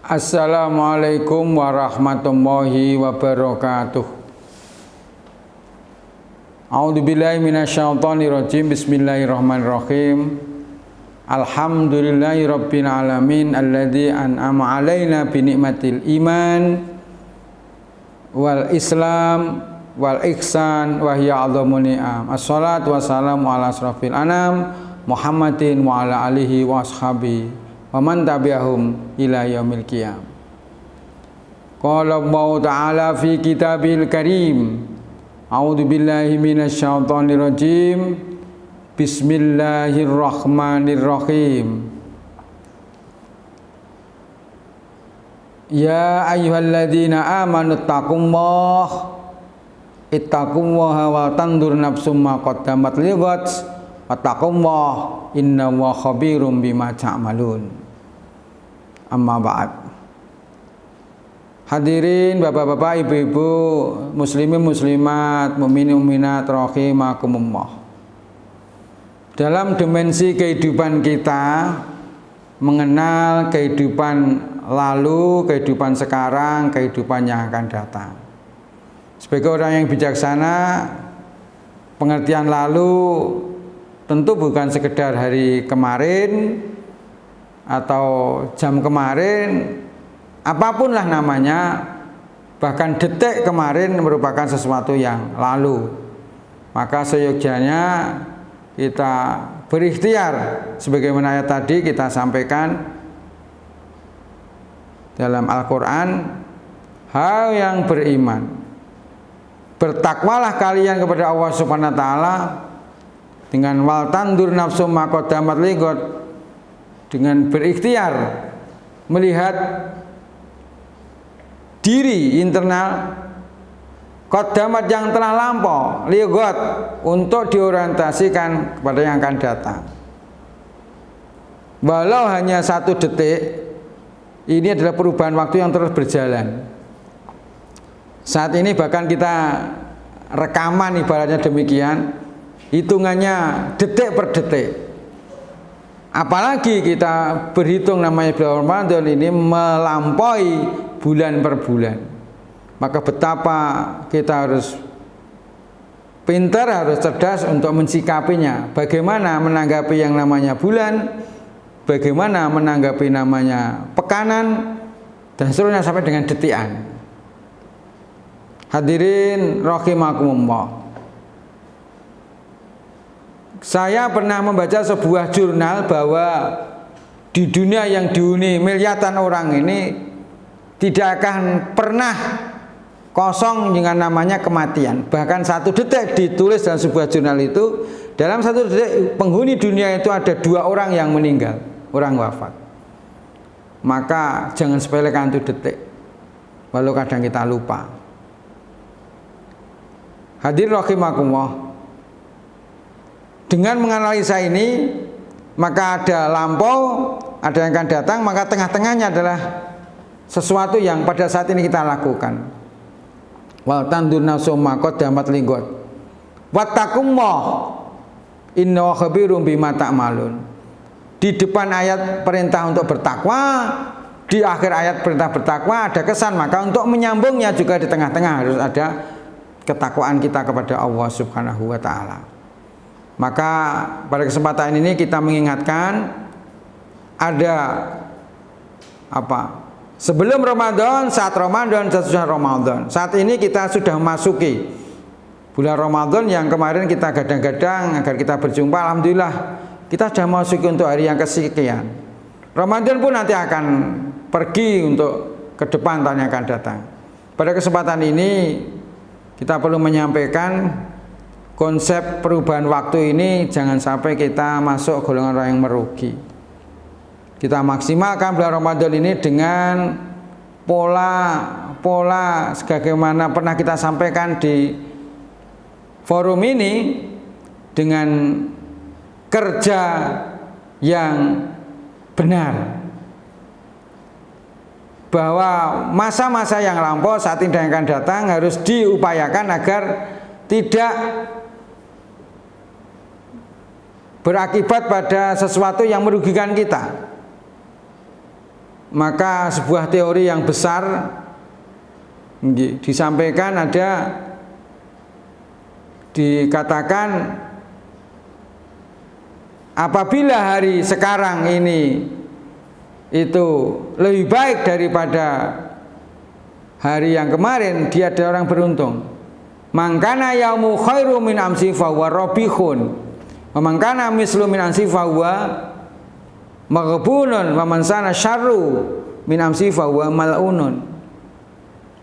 Assalamualaikum warahmatullahi wabarakatuh. A'udzubillahi minasyaitonirrajim. Bismillahirrahmanirrahim. Alhamdulillahirabbil alamin alladzi an'ama 'alaina bi ni'matil iman wal islam wal ihsan wa hiya 'adzamun ni'am. Assalatu wassalamu ala asrofil anam Muhammadin wa ala alihi wa ashabihi wa man tabi'ahum ila yaumil qiyam. Qala Allah ta'ala fi kitabil karim. A'udzu billahi minasyaitonir rajim. Bismillahirrahmanirrahim. Ya ayyuhalladzina amanu ittaqullaha wa tandur nafsum ma qaddamat lighad wattaqullaha innallaha khabirum bima ta'malun. Amma ba'd. Hadirin bapak-bapak, ibu-ibu, muslimin muslimat, mukminin mukminat rahimakumullah. Dalam dimensi kehidupan kita, mengenal kehidupan lalu, kehidupan sekarang, kehidupan yang akan datang. Sebagai orang yang bijaksana, pengertian lalu tentu bukan sekedar hari kemarin atau jam kemarin, apapun lah namanya, bahkan detik kemarin merupakan sesuatu yang lalu. Maka seyogyanya kita berikhtiar, sebagaimana ayat tadi kita sampaikan dalam Al-Quran, hal yang beriman, bertakwalah kalian kepada Allah Subhanahu wa Ta'ala dengan wal tandur nafsum ma qaddamat lighad, dengan berikhtiar melihat diri internal qaddamat yang telah lampau lighad untuk diorientasikan kepada yang akan datang. Walau hanya satu detik, ini adalah perubahan waktu yang terus berjalan. Saat ini bahkan kita rekaman ibaratnya demikian, hitungannya detik per detik. Apalagi kita berhitung namanya bulan Ramadan ini melampaui bulan per bulan. Maka betapa kita harus pintar, harus cerdas untuk mensikapinya. Bagaimana menanggapi yang namanya bulan, bagaimana menanggapi namanya pekanan, dan seterusnya sampai dengan detikan. Hadirin rahimakumullah. Saya pernah membaca sebuah jurnal bahwa di dunia yang dihuni miliaran orang ini tidak akan pernah kosong dengan namanya kematian. Bahkan satu detik ditulis dalam sebuah jurnal itu, dalam satu detik penghuni dunia itu ada 2 orang yang meninggal, orang wafat. Maka jangan sepelekan itu detik, walau kadang kita lupa. Hadirin rahimakumullah. Dengan menganalisa ini, maka ada lampau, ada yang akan datang, maka tengah-tengahnya adalah sesuatu yang pada saat ini kita lakukan. Wal tandur nafsum ma qaddamat lighad wattaqullah innahu khabirum bima ta'malun. Di depan ayat perintah untuk bertakwa, di akhir ayat perintah bertakwa ada kesan, maka untuk menyambungnya juga di tengah-tengah harus ada ketakwaan kita kepada Allah Subhanahu wa Ta'ala. Maka pada kesempatan ini kita mengingatkan ada apa? Sebelum Ramadan, saat Ramadan, sesudah Ramadan. Saat ini kita sudah memasuki bulan Ramadan yang kemarin kita gadang-gadang agar kita berjumpa. Alhamdulillah kita sudah memasuki untuk hari yang kesekian. Ramadan pun nanti akan pergi untuk ke depan tahun yang akan datang. Pada kesempatan ini kita perlu menyampaikan konsep perubahan waktu ini, jangan sampai kita masuk golongan orang yang merugi. Kita maksimalkan bulan Ramadan ini dengan pola sebagaimana pernah kita sampaikan di forum ini, dengan kerja yang benar. Bahwa masa-masa yang lampau saat ini yang akan datang harus diupayakan agar tidak berakibat pada sesuatu yang merugikan kita. maka sebuah teori yang besar disampaikan, dikatakan apabila hari sekarang ini itu lebih baik daripada hari yang kemarin, dia adalah orang beruntung. Mangkana yaumu khairu min amsi fahuwa rabihun, wa mangkana mislu min amsi fahuwa maghbunun, wa man sana syarru min amsi fahuwa mal'unun.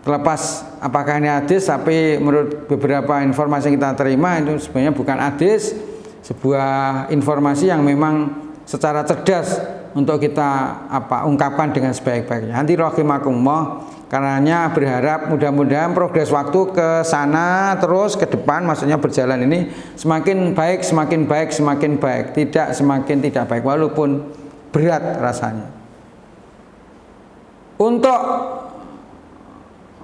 Terlepas apakah ini hadis, tapi menurut beberapa informasi yang kita terima itu sebenarnya bukan hadis, sebuah informasi yang memang secara cerdas untuk kita ungkapkan dengan sebaik-baiknya. Nanti rahimakumullah, karenanya berharap mudah-mudahan progres waktu ke sana terus ke depan, maksudnya berjalan ini semakin baik, semakin baik, semakin baik, tidak semakin tidak baik, walaupun berat rasanya. Untuk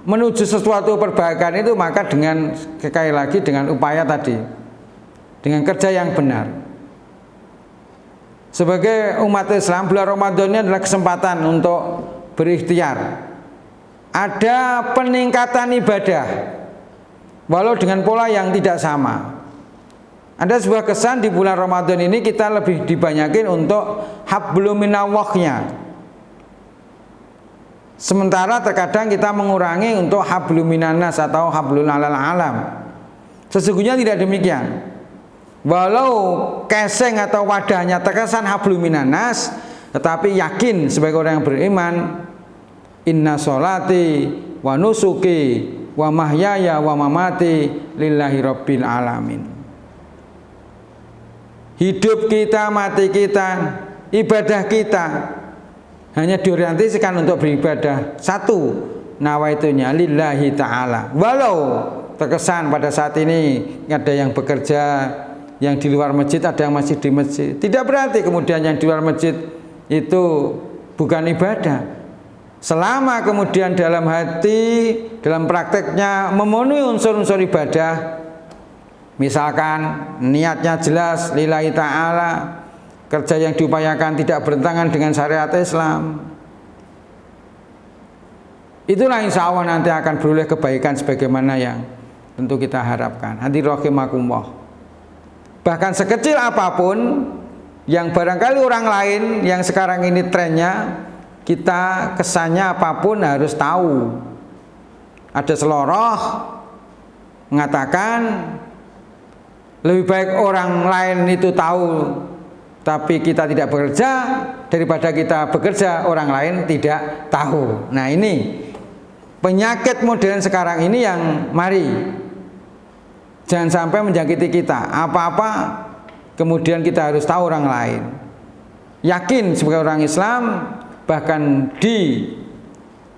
menuju sesuatu perbaikan itu, maka dengan sekali lagi dengan upaya tadi, dengan kerja yang benar. Sebagai umat Islam, bulan Ramadan ini adalah kesempatan untuk berikhtiar. Ada peningkatan ibadah, walau dengan pola yang tidak sama. Ada sebuah kesan di bulan Ramadan ini kita lebih dibanyakin untuk hablum minallahnya. Sementara terkadang kita mengurangi untuk hablum minannas atau hablun alal alam. Sesungguhnya tidak demikian. Walau keseng atau wadahnya terkesan hablum minannas, tetapi yakin sebagai orang yang beriman, inna sholati wa nusuki wa mahyaya wa mamati lillahi rabbil alamin. Hidup kita, mati kita, ibadah kita hanya diorientasikan untuk beribadah satu, nawaitunya lillahi ta'ala. Walau terkesan pada saat ini ada yang bekerja, yang di luar masjid, ada yang masih di masjid, tidak berarti kemudian yang di luar masjid itu bukan ibadah. Selama kemudian dalam hati, dalam prakteknya memenuhi unsur-unsur ibadah, misalkan niatnya jelas lillahi ta'ala, kerja yang diupayakan tidak bertentangan dengan syariat Islam, itulah insya Allah nanti akan beroleh kebaikan sebagaimana yang tentu kita harapkan. Hadirin rahimakumullah. Bahkan sekecil apapun yang barangkali orang lain yang sekarang ini trennya, kita kesannya apapun harus tahu. Ada seloroh mengatakan lebih baik orang lain itu tahu tapi kita tidak bekerja daripada kita bekerja orang lain tidak tahu. Nah, ini penyakit modern sekarang ini yang mari jangan sampai menjangkiti kita. Apa-apa kemudian kita harus tahu orang lain. Yakin sebagai orang Islam, bahkan di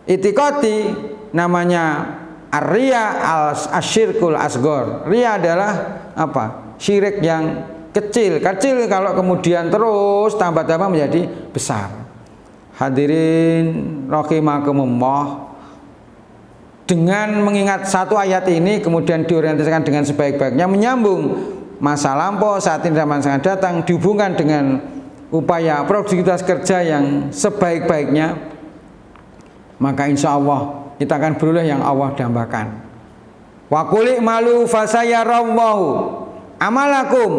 itikadi namanya ar-riya al-asyirkul asgor. Riya adalah apa? Syirik yang kecil kalau kemudian terus tambah-tambah menjadi besar. Hadirin rahimakumullah, dengan mengingat satu ayat ini kemudian diorientasikan dengan sebaik-baiknya, menyambung masa lampau, saat ini dan masa akan datang, dihubungkan dengan upaya produktivitas kerja yang sebaik-baiknya, maka insya Allah kita akan beroleh yang Allah dambakan. Wa qul i'malu fasayarallahu amalakum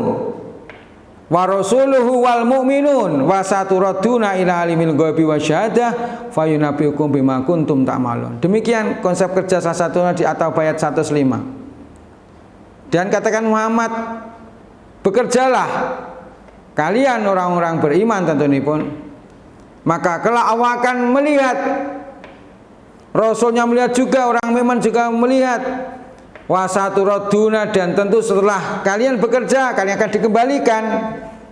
wa rasuluhu wal mu'minun wa saturaduna ila alimil ghaibi wasyahadah fayunabbiukum bima kuntum ta'malun. Demikian konsep kerja salah satunya di At-Taubah ayat 105. Dan katakan Muhammad, bekerjalah kalian orang-orang beriman tentunya pun, maka kelak Allah akan melihat, Rasulnya melihat juga, orang beriman juga melihat. Wasaturaduna, dan tentu setelah kalian bekerja, kalian akan dikembalikan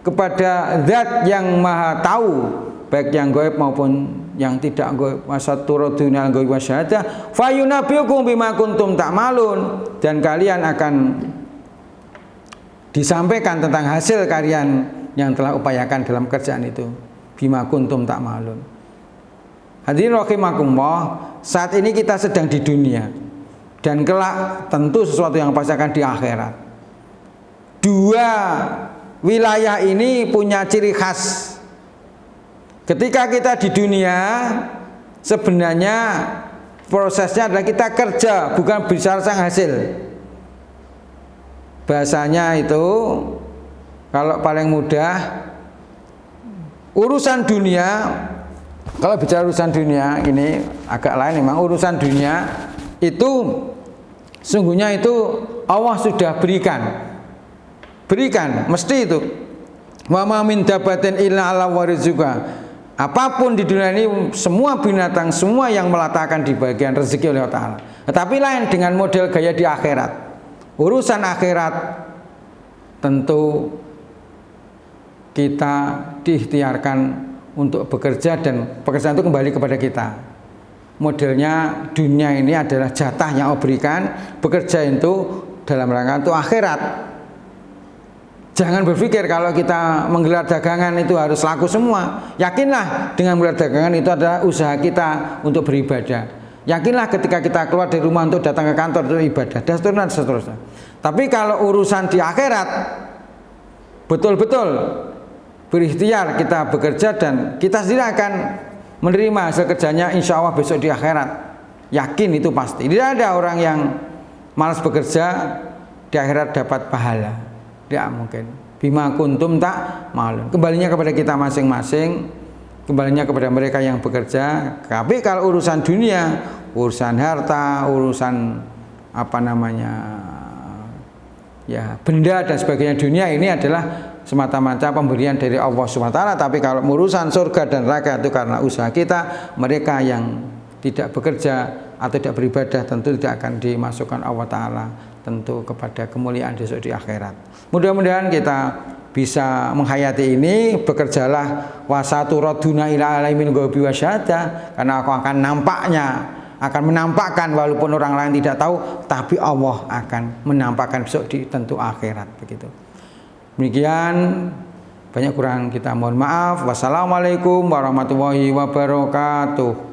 kepada zat yang maha tahu, baik yang gaib maupun yang tidak gaib. Wasaturaduna al-ghaib wasyahadah fayunabbiukum bima kuntum ta'malun, dan kalian akan disampaikan tentang hasil kalian yang telah upayakan dalam kerjaan itu. Bima kuntum ta'malun. Hadirin rahimakumullah, saat ini kita sedang di dunia, dan kelak tentu sesuatu yang pasti akan di akhirat. Dua wilayah ini punya ciri khas. Ketika kita di dunia, sebenarnya prosesnya adalah kita kerja, bukan bicara sang hasil. Bahasanya itu kalau paling mudah, urusan dunia, kalau bicara urusan dunia, ini agak lain memang. Urusan dunia itu sungguhnya itu Allah sudah berikan, mesti itu. Wa ma min dabatin illa ala warizqa. Apapun di dunia ini, semua binatang, semua yang meletakkan di bagian rezeki oleh Allah Ta'ala. Tetapi lain dengan model gaya di akhirat. Urusan akhirat tentu kita diikhtiarkan untuk bekerja, dan pekerjaan itu kembali kepada kita. Modelnya dunia ini adalah jatah yang Allah berikan, bekerja itu dalam rangka untuk akhirat. Jangan berpikir kalau kita menggelar dagangan itu harus laku semua. Yakinlah dengan menggelar dagangan itu adalah usaha kita untuk beribadah. Yakinlah ketika kita keluar dari rumah untuk datang ke kantor itu ibadah, dan seterusnya. Tapi kalau urusan di akhirat, betul-betul berikhtiar kita bekerja, dan kita sendiri akan menerima hasil kerjanya insya Allah besok di akhirat. Yakin itu pasti. Tidak ada orang yang malas bekerja di akhirat dapat pahala. Tidak mungkin. Bima kuntum tak malun. Kembalinya kepada kita masing-masing, kembalinya kepada mereka yang bekerja. Tapi kalau urusan dunia, urusan harta, urusan ya benda dan sebagainya, dunia ini adalah semata-mata pemberian dari Allah SWT. Tapi kalau urusan surga dan neraka itu karena usaha kita. Mereka yang tidak bekerja atau tidak beribadah tentu tidak akan dimasukkan Allah Ta'ala tentu kepada kemuliaan besok di akhirat. Mudah-mudahan kita bisa menghayati ini. Bekerjalah wasatu raduna ila alaimin ghaibi wasyahada, karena aku akan menampakkan walaupun orang lain tidak tahu, tapi Allah akan menampakkan besok di tentu akhirat, begitu. Demikian, banyak kurang kita mohon maaf. Wassalamualaikum warahmatullahi wabarakatuh.